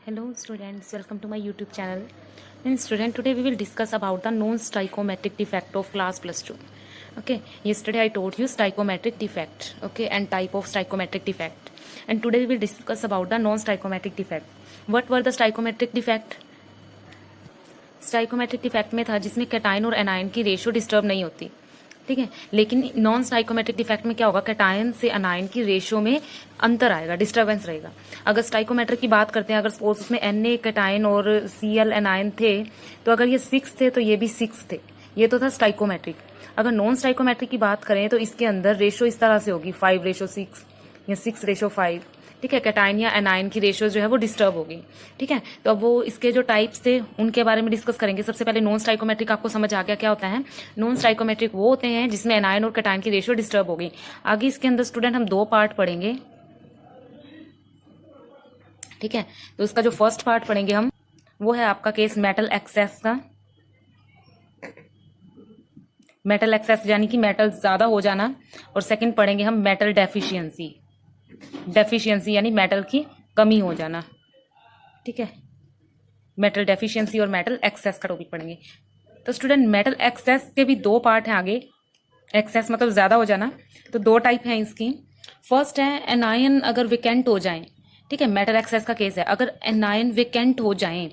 Hello students, welcome to my YouTube channel. And student, today we will discuss about the non-stoichiometric defect of class plus 2. Okay, yesterday I told you stoichiometric defect, okay, and type of stoichiometric defect. And today we will discuss about the non-stoichiometric defect. What were the stoichiometric defect? Stoichiometric defect में था जिसमें cation और anion की ratio disturb नहीं होती, ठीक है। लेकिन नॉन स्टाइकोमेट्रिक डिफेक्ट में क्या होगा, कैटायन से एनायन की रेशियो में अंतर आएगा, डिस्टर्बेंस रहेगा। अगर स्टाइकोमेट्रिक की बात करते हैं, अगर सपोज उसमें Na कैटायन और Cl एनायन थे, तो अगर ये 6 थे तो ये भी 6 थे, ये तो था स्टाइकोमेट्रिक। अगर नॉन स्टाइकोमेट्रिक की बात करें तो इसके अंदर रेशियो इस तरह से होगी 5:6 या 6:5, ठीक है। कैटायन या एनायन की रेशियो जो है वो डिस्टर्ब होगी, ठीक है। तो अब वो इसके जो टाइप्स थे उनके बारे में डिस्कस करेंगे। सबसे पहले नॉन स्टाइकोमेट्रिक आपको समझ आ गया क्या होता है। नॉन स्टाइकोमेट्रिक वो होते हैं जिसमें एनायन और कैटायन की रेशियो डिस्टर्ब होगी। आगे इसके अंदर स्टूडेंट हम 2 पार्ट पढ़ेंगे, ठीक है। तो इसका जो फर्स्ट पार्ट पढ़ेंगे हम, वो है आपका केस मेटल एक्सेस का। मेटल एक्सेस यानी कि मेटल ज्यादा हो जाना, और सेकंड पढ़ेंगे हम मेटल डेफिशिएंसी। डेफिशिएंसी यानी मेटल की कमी हो जाना, ठीक है। मेटल डेफिशिएंसी और मेटल एक्सेस का टॉपिक पढ़ेंगे। तो स्टूडेंट, मेटल एक्सेस के भी 2 पार्ट हैं आगे। एक्सेस मतलब ज्यादा हो जाना, तो 2 टाइप हैं इसकी। फर्स्ट है एनायन अगर वेकेंट हो जाएं, ठीक है। मेटल एक्सेस का केस है, अगर एनायन वेकेंट हो जाएं,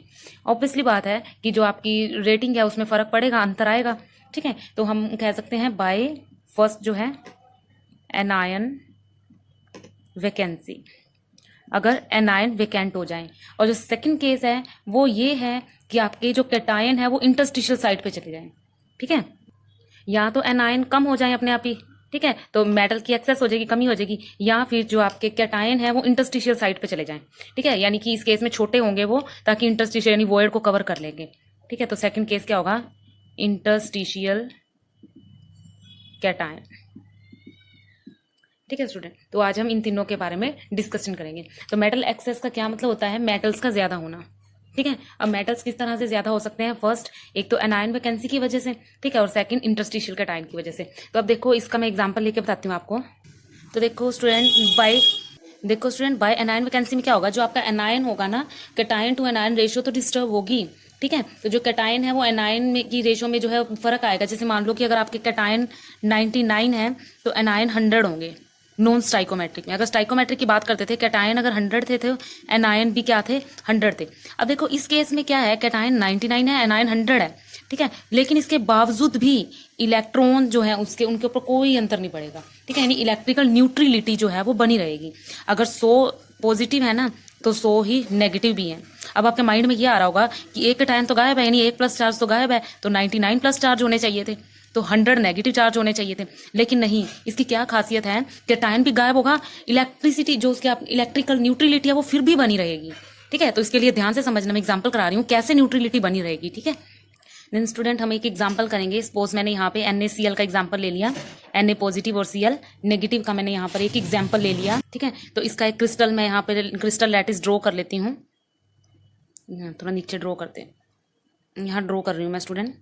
ऑब्वियसली बात है कि जो आपकी रेटिंग है उसमें फर्क पड़ेगा, अंतर आएगा, ठीक है। तो हम कह सकते हैं बाय फर्स्ट जो है एनायन वैकेंसी, अगर एनायन वेकेंट हो जाएं। और जो सेकंड केस है वो ये है कि आपके जो कैटायन है वो इंटरस्टिशियल साइड पे चले जाएं, ठीक है। या तो एनायन कम हो जाएं अपने आप ही, ठीक है, तो मेटल की एक्सेस हो जाएगी, कमी हो जाएगी, या फिर जो आपके कैटायन है वो इंटरस्टिशियल साइड पे चले जाएं, ठीक है। यानी कि इस केस में छोटे होंगे वो, ताकि इंटरस्टिशियल यानी वॉइड को कवर कर लेंगे, ठीक है। तो सेकंड केस क्या होगा, इंटरस्टिशियल कैटायन, ठीक है स्टूडेंट। तो आज हम इन तीनों के बारे में डिस्कशन करेंगे। तो मेटल एक्सेस का क्या मतलब होता है, मेटल्स का ज्यादा होना, ठीक है। अब मेटल्स किस तरह से ज्यादा हो सकते हैं, फर्स्ट एक तो एनायन वैकेंसी की वजह से, ठीक है, और सेकंड इंटरस्टिशियल कैटायन की वजह से। तो अब देखो इसका मैं एग्जांपल लेके बताती हूँ आपको। तो देखो स्टूडेंट, बाय एनायन वैकेंसी में क्या होगा, जो आपका एनायन होगा ना, कैटायन टू एनायन रेशियो तो डिस्टर्ब होगी, ठीक है। तो जो कैटायन है वो एनायन में की रेशियो में जो है फर्क आएगा। जैसे मान लो कि अगर आपके कैटायन 99 है तो एनायन 100 होंगे नॉन स्टाइकोमेट्रिक में। अगर स्टाइकोमेट्रिक की बात करते थे, कैटायन अगर 100 थे तो एनायन भी क्या थे, 100 थे। अब देखो इस केस में क्या है, कैटायन 99 है, एनायन 100 है, ठीक है। लेकिन इसके बावजूद भी इलेक्ट्रॉन जो है उसके उनके ऊपर कोई अंतर नहीं पड़ेगा, ठीक है। यानी इलेक्ट्रिकल न्यूट्रलिटी जो है वो बनी रहेगी। अगर 100 पॉजिटिव है ना तो 100 ही नेगेटिव भी है। अब आपके माइंड में ये आ रहा होगा कि एक कैटायन तो गायब है, यानी 1 प्लस चार्ज तो गायब है, तो 99 प्लस चार्ज होने चाहिए थे, तो 100 नेगेटिव चार्ज होने चाहिए थे। लेकिन नहीं, इसकी क्या खासियत है, कैटायन भी गायब होगा, इलेक्ट्रिसिटी जो उसकी इलेक्ट्रिकल न्यूट्रलिटी है वो फिर भी बनी रहेगी, ठीक है। तो इसके लिए ध्यान से समझना, मैं एग्जांपल करा रही हूँ कैसे न्यूट्रलिटी बनी रहेगी, ठीक है। देन स्टूडेंट, हम एक एग्जांपल करेंगे। सपोज मैंने यहाँ पे NaCl का एग्जांपल ले लिया, Na पॉजिटिव और Cl नेगेटिव का मैंने यहाँ पर एक एग्जांपल ले लिया, ठीक है। तो इसका एक क्रिस्टल मैं यहाँ पे क्रिस्टल लैटिस ड्रॉ कर लेती हूँ। थोड़ा नीचे ड्रॉ करते हैं, यहाँ ड्रॉ कर रही हूँ मैं स्टूडेंट।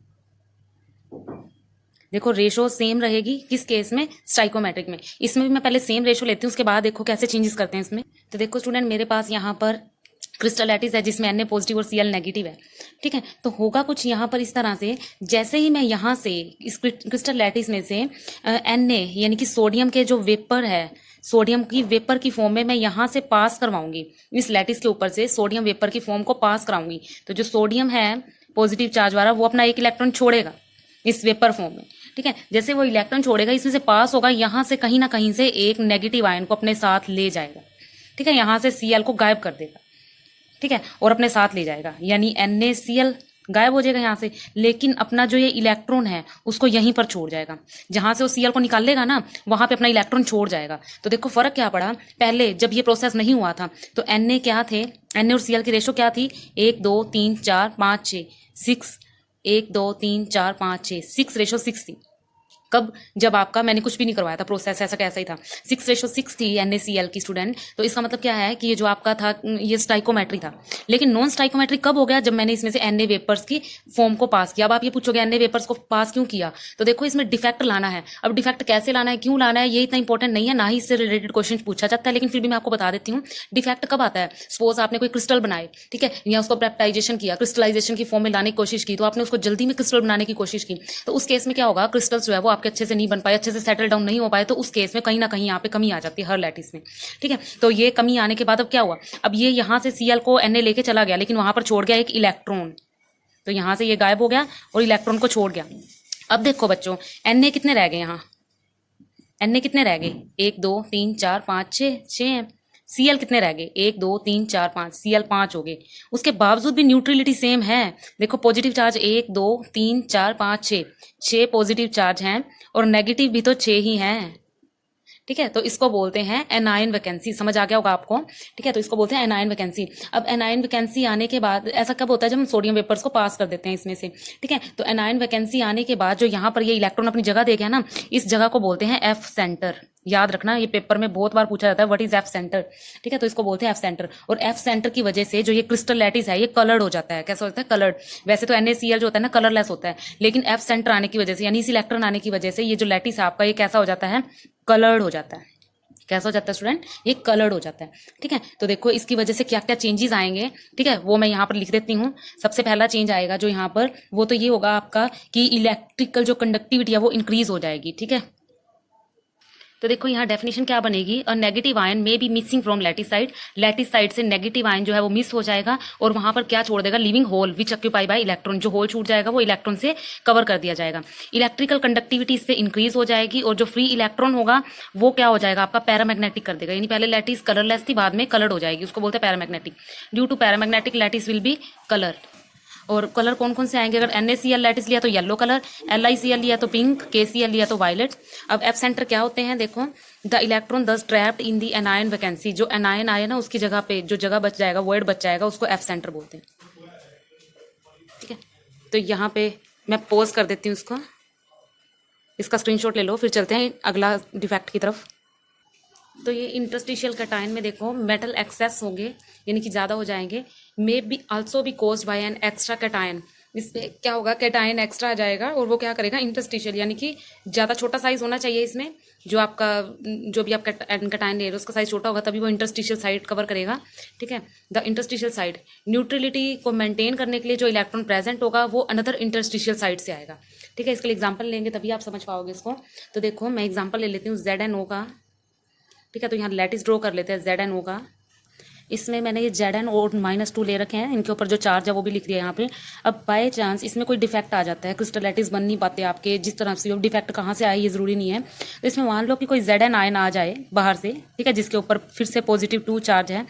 देखो रेशो सेम रहेगी किस केस में, स्टाइकोमेट्रिक में। इसमें भी मैं पहले सेम रेशो लेती हूँ, उसके बाद देखो कैसे चेंजेस करते हैं इसमें। तो देखो स्टूडेंट, मेरे पास यहाँ पर क्रिस्टल लैटिस है जिसमें Na पॉजिटिव और Cl नेगेटिव है, ठीक है। तो होगा कुछ यहाँ पर इस तरह से, जैसे ही मैं यहाँ से इस क्रिस्टल लैटिस में से Na यानी कि सोडियम के जो वेपर है, सोडियम की वेपर की फॉर्म में मैं यहाँ से पास करवाऊंगी, इस लैटिस के ऊपर से सोडियम वेपर की फॉर्म को पास कराऊंगी, तो जो सोडियम है पॉजिटिव चार्ज वाला वो अपना एक इलेक्ट्रॉन छोड़ेगा इस वेपर फॉर्म में, ठीक है। जैसे वो इलेक्ट्रॉन छोड़ेगा, इसमें से पास होगा, यहाँ से कहीं ना कहीं से एक नेगेटिव आयन को अपने साथ ले जाएगा, ठीक है। यहाँ से Cl को गायब कर देगा, ठीक है, और अपने साथ ले जाएगा, यानी NaCl गायब हो जाएगा यहाँ से, लेकिन अपना जो ये इलेक्ट्रॉन है उसको यहीं पर छोड़ जाएगा। जहां से वो Cl को निकाल लेगा ना, वहां पे अपना इलेक्ट्रॉन छोड़ जाएगा। तो देखो फर्क क्या पड़ा, पहले जब ये प्रोसेस नहीं हुआ था तो Na क्या थे, Na और Cl की रेशो क्या थी, 1 2 3 4 5 6, 6 1 2 3 4 5 6, 6:6 थी। कब? जब आपका, मैंने कुछ भी नहीं करवाया था, प्रोसेस ऐसा कैसा ही था, 6:6 थी NaCl की स्टूडेंट। तो इसका मतलब क्या है कि ये जो आपका था ये स्टाइकोमेट्री था। लेकिन नॉन स्टाइकोमेट्री कब हो गया? जब मैंने इसमें से Na वेपर्स की फॉर्म को पास किया। अब आप ये पूछोगे Na वेपर्स को पास क्यों किया? तो देखो इसमें डिफेक्ट लाना है। अब डिफेक्ट कैसे लाना है, क्यों लाना है, ये इतना इंपॉर्टेंट नहीं है, ना ही इससे रिलेटेड क्वेश्चन पूछा जाता है, लेकिन फिर भी मैं आपको बता देती हूँ डिफेक्ट कब आता है। सपोज आपने कोई क्रिस्टल बनाए, ठीक है, या उसको पेप्टाइजेशन किया, क्रिस्टलाइजेशन की फॉर्म में लाने की कोशिश की, तो आपने उसको जल्दी में क्रिस्टल बनाने की कोशिश की, तो उस केस में क्या होगा, क्रिस्टल्स जो है वो आपके अच्छे से नहीं बन पाए, अच्छे से सेटल डाउन नहीं हो पाए, तो उस केस में कहीं ना कहीं यहाँ पे कमी आ जाती है हर लैटिस में, ठीक है। तो ये कमी आने के बाद अब क्या हुआ, अब ये यहाँ से Cl को Na लेके चला गया, लेकिन वहां पर छोड़ गया एक इलेक्ट्रॉन, तो यहां से ये गायब हो गया और इलेक्ट्रॉन को छोड़ गया। अब देखो बच्चों, Na कितने रह गए, यहाँ Na कितने रह गए, 1 2 3 4 5 6 हैं। Cl कितने रह गए, 1 2 3 4 5, Cl 5 हो गए। उसके बावजूद भी न्यूट्रलिटी सेम है। देखो पॉजिटिव चार्ज 1 2 3 4 5 6 पॉजिटिव चार्ज हैं और नेगेटिव भी तो 6 ही हैं, ठीक है। तो इसको बोलते हैं एनायन वैकेंसी, समझ आ गया होगा आपको, ठीक है। तो इसको बोलते हैं एनायन वैकेंसी। अब एनायन वैकेंसी आने के बाद ऐसा कब होता है, जब हम सोडियम वेपर्स को पास कर देते हैं इसमें से, ठीक है। तो एनायन वैकेंसी आने के बाद जो यहाँ पर ये इलेक्ट्रॉन अपनी जगह दे गया ना, इस जगह को बोलते हैं एफ सेंटर। याद रखना, ये पेपर में बहुत बार पूछा जाता है, व्हाट इज एफ सेंटर, ठीक है। तो इसको बोलते हैं एफ सेंटर। और एफ सेंटर की वजह से जो ये क्रिस्टल लैटिस है ये कलर्ड हो जाता है। कैसा होता है, कलर्ड। वैसे तो NaCl जो होता है ना कलरलेस होता है, लेकिन एफ सेंटर आने की वजह से, यानी इस इलेक्ट्रॉन आने की वजह से ये जो लैटिस है आपका, ये कैसा हो जाता है, कलर्ड हो जाता है। कैसा हो जाता है स्टूडेंट, ये कलर्ड हो जाता है, ठीक है। तो देखो इसकी वजह से क्या क्या चेंजेस आएंगे, ठीक है, वो मैं यहाँ पर लिख देती हूँ। सबसे पहला चेंज आएगा जो यहाँ पर, वो तो ये होगा आपका कि इलेक्ट्रिकल जो कंडक्टिविटी है वो इंक्रीज हो जाएगी, ठीक है। तो देखो यहाँ डेफिनेशन क्या बनेगी, a negative ion may be missing from lattice side से नेगेटिव आयन जो है वो मिस हो जाएगा और वहां पर क्या छोड़ देगा, living hole which occupy by electron. जो होल छूट जाएगा वो इलेक्ट्रॉन से कवर कर दिया जाएगा। इलेक्ट्रिकल कंडक्टिविटी इससे इंक्रीज हो जाएगी और जो फ्री इलेक्ट्रॉन होगा वो क्या हो जाएगा आपका, पैरामैग्नेटिक कर देगा। यानी पहले लैटिस कलरलेस थी, बाद में कलर्ड हो जाएगी, उसको बोलते हैं paramagnetic. Due to paramagnetic lattice will be colour. और कलर कौन कौन से आएंगे, अगर NaCl लैटिस लिया तो येलो कलर, LiCl लिया तो पिंक, KCl लिया तो वायलेट। अब एफ सेंटर क्या होते हैं, देखो, द इलेक्ट्रॉन दस trapped in the anion vacancy. जो एनायन आए ना उसकी जगह पे जो जगह बच जाएगा, वर्ड बच जाएगा, उसको एफ सेंटर बोलते हैं, ठीक है। तो यहाँ पे मैं पोज कर देती हूँ इसको, इसका स्क्रीनशॉट ले लो, फिर चलते हैं अगला डिफेक्ट की तरफ। तो ये इंटरस्टिशियल कैटायन में देखो मेटल एक्सेस होंगे, यानी कि ज़्यादा हो जाएंगे। May be also be caused by an extra cation. इसमें क्या होगा, कैटायन एक्स्ट्रा आ जाएगा और वो क्या करेगा, इंटरस्टिशियल, यानी कि ज़्यादा छोटा साइज होना चाहिए इसमें। जो आपका, जो भी आप कैटायन ले रहे हो उसका साइज छोटा होगा तभी वो इंटरस्टिशियल साइड कवर करेगा, ठीक है। द इंटरस्टिशियल साइड, न्यूट्रलिटी को मेंटेन करने के लिए जो इलेक्ट्रॉन प्रेजेंट होगा वो अनदर इंटरस्टिशियल साइड से आएगा, ठीक है। इसके लिए एग्जाम्पल लेंगे तभी आप समझ पाओगे इसको। तो देखो मैं एग्जाम्पल ले लेती हूँ ZnO का, ठीक है। तो यहाँ लैटिस ड्रॉ कर लेते हैं ZnO का। इसमें मैंने ये Zn-2 ले रखे हैं, इनके ऊपर जो चार्ज है वो भी लिख दिया यहाँ पे। अब बाय चांस इसमें कोई डिफेक्ट आ जाता है, क्रिस्टल लैटिस बन नहीं पाते आपके जिस तरह से, डिफेक्ट कहाँ से आए ये जरूरी नहीं है। तो इसमें मान लो कि कोई Zn आयन आ जाए बाहर से, ठीक है, जिसके ऊपर फिर से +2 चार्ज है,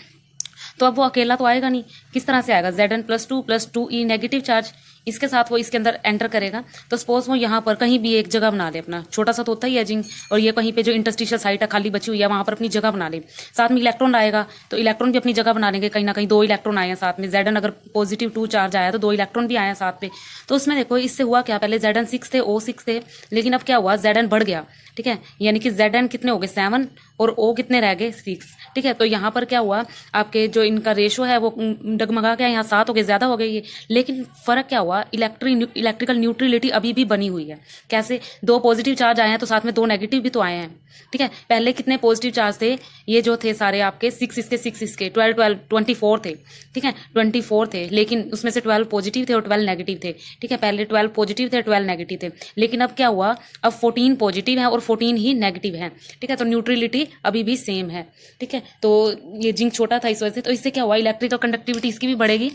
तो अब वो अकेला तो आएगा नहीं, किस तरह से आएगा, Zn+2+2e नेगेटिव चार्ज, इसके साथ वो इसके अंदर एंटर करेगा। तो सपोज वो यहाँ पर कहीं भी एक जगह बना ले अपना, छोटा सा तो होता ही है जिंक, और ये कहीं पे जो इंटरस्टिशियल साइट है खाली बची हुई है वहां पर अपनी जगह बना ले। साथ में इलेक्ट्रॉन आएगा तो इलेक्ट्रॉन भी अपनी जगह बना लेंगे, कहीं ना कहीं 2 इलेक्ट्रॉन आए हैं साथ में। Zn अगर +2 चार्ज आया तो 2 इलेक्ट्रॉन भी आए हैं साथ पे। तो उसमें देखो इससे हुआ क्या, पहले Zn 6 थे, O 6 थे, लेकिन अब क्या हुआ, Zn बढ़ गया, ठीक है। यानी कि Zn कितने हो गए 7 और O कितने रह गए 6, ठीक है। तो यहाँ पर क्या हुआ, आपके जो इनका रेशो है वो डगमगा गया, यहाँ 7 हो गए, ज्यादा हो गई ये। लेकिन फर्क क्या हुआ, इलेक्ट्रिकल न्यूट्रलिटी अभी भी बनी हुई है। कैसे, 2 पॉजिटिव चार्ज आए हैं तो साथ में 2 नेगेटिव भी तो आए हैं, ठीक है। पहले कितने पॉजिटिव चार्ज थे, ये जो थे सारे आपके 6 इसके 12 24 थे, ठीक है, 24 थे, लेकिन उसमें से 12 पॉजिटिव थे और 12 नेगेटिव थे, ठीक है। पहले 12 पॉजिटिव थे, 12 नेगेटिव थे, लेकिन अब क्या हुआ, अब 14 पॉजिटिव है और 14 ही नेगेटिव है, ठीक है। तो न्यूट्रलिटी अभी भी सेम है, ठीक है। तो ये जिंक छोटा था इस वजह से, तो इससे क्या हुआ, इलेक्ट्रिकल कंडक्टिविटी इसकी भी बढ़ेगी,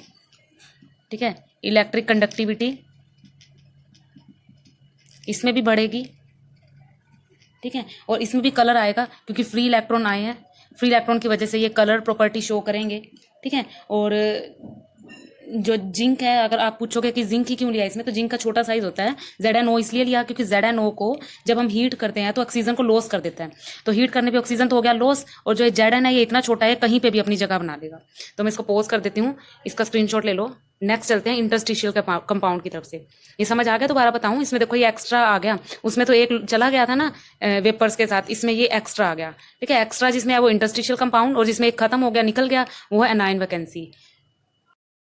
ठीक है। इलेक्ट्रिक कंडक्टिविटी इसमें भी बढ़ेगी, ठीक है। और इसमें भी कलर आएगा क्योंकि फ्री इलेक्ट्रॉन आए हैं, फ्री इलेक्ट्रॉन की वजह से ये कलर प्रॉपर्टी शो करेंगे, ठीक है। और जो जिंक है, अगर आप पूछोगे कि जिंक ही क्यों लिया इसमें, तो जिंक का छोटा साइज होता है। ZnO इसलिए लिया क्योंकि ZnO को जब हम हीट करते हैं तो ऑक्सीजन को लॉस कर देता है, तो हीट करने पे ऑक्सीजन तो हो गया लॉस, और जो Zn है ये इतना छोटा है कहीं पे भी अपनी जगह बना लेगा। तो मैं इसको पॉज कर देती हूँ, इसका स्क्रीनशॉट ले लो। नेक्स्ट चलते हैं इंटरस्टिशियल कंपाउंड की तरफ से। ये समझ आ गया? दोबारा बताऊं, इसमें देखो ये एक्स्ट्रा आ गया, उसमें तो एक चला गया था ना वेपर्स के साथ, इसमें ये एक्स्ट्रा आ गया। ठीक है, एक्स्ट्रा जिसमें है वो इंटरस्टिशियल कंपाउंड, और जिसमें एक खत्म हो गया, निकल गया, वो है एनायन वैकेंसी,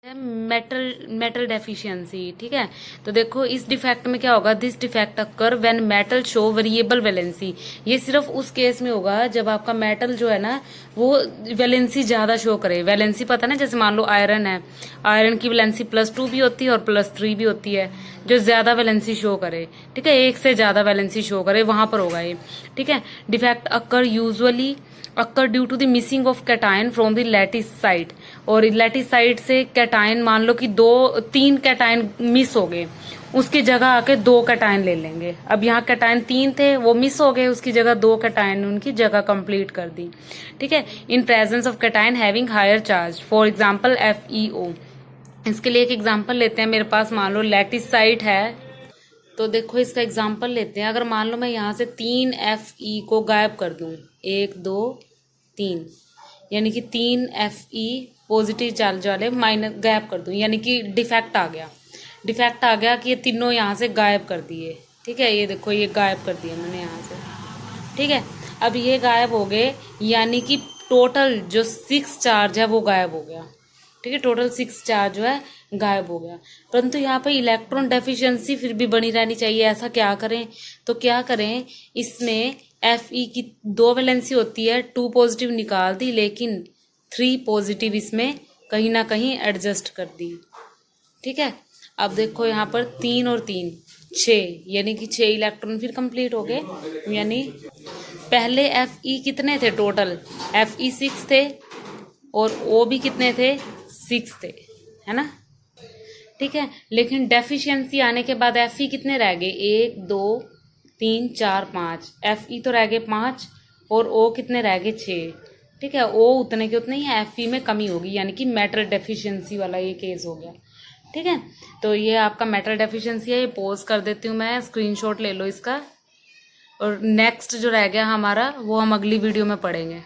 मेटल डेफिशिएंसी। ठीक है, तो देखो इस डिफेक्ट में क्या होगा, this defect occur when metal show variable valency. ये सिर्फ उस केस में होगा जब आपका मेटल जो है ना वो वैलेंसी ज्यादा शो करे। वैलेंसी पता ना, जैसे मान लो आयरन है, आयरन की वैलेंसी +2 भी होती है और +3 भी होती है, जो ज्यादा वैलेंसी शो करे। ठीक है, एक से ज्यादा वैलेंसी शो करे, वहां पर होगा ये। ठीक है, defect occur usually occur due to the missing of cation from the lattice site. और लैटिस साइट से कैटायन, मान लो कि 3 कैटायन मिस हो गए, उसकी जगह आके 2 कैटायन ले लेंगे। अब यहाँ कैटायन 3 थे, वो मिस हो गए, उसकी जगह 2 कैटायन उनकी जगह कंप्लीट कर दी। ठीक है, in presence of cation having higher charge, for example FeO। इसके लिए एक एग्जाम्पल लेते हैं, मेरे पास मान लो लैटिस साइट है, तो देखो इसका एग्जाम्पल लेते हैं। अगर मान लो मैं यहाँ से 3 Fe को गायब कर दूं, 1 2 3, यानी कि 3 Fe पॉजिटिव चार्ज वाले माइनस गायब कर दूं, यानी कि डिफेक्ट आ गया। डिफेक्ट आ गया कि ये तीनों यहाँ से गायब कर दिए। ठीक है, ये देखो ये गायब कर दिए मैंने यहाँ से। ठीक है, अब ये गायब हो गए, यानी कि टोटल जो 6 चार्ज है वो गायब हो गया। ठीक है, टोटल 6 चार्ज जो है गायब हो गया। परंतु यहाँ पे इलेक्ट्रॉन डेफिशिएंसी फिर भी बनी रहनी चाहिए। ऐसा क्या करें, तो क्या करें, इसमें Fe की 2 वैलेंसी होती है, 2 पॉजिटिव निकाल दी, लेकिन 3 पॉजिटिव इसमें कहीं ना कहीं एडजस्ट कर दी। ठीक है, अब देखो यहाँ पर 3 और 3 6, यानी कि 6 इलेक्ट्रॉन फिर कंप्लीट हो गए। यानी पहले Fe कितने थे टोटल, Fe 6 थे, और O भी कितने थे, 6 थे, है ना। ठीक है, लेकिन डेफिशिएंसी आने के बाद Fe कितने रह गए, 1 2 3 4 5, Fe तो रह गए 5, और O कितने रह गए 6। ठीक है, O उतने के उतने ही, Fe में कमी होगी, यानी कि मेटल डेफिशिएंसी वाला ये केस हो गया। ठीक है, तो ये आपका मेटल डेफिशिएंसी है। ये पोज कर देती हूँ मैं, स्क्रीनशॉट ले लो इसका, और नेक्स्ट जो रह गया हमारा वो हम अगली वीडियो में पढ़ेंगे।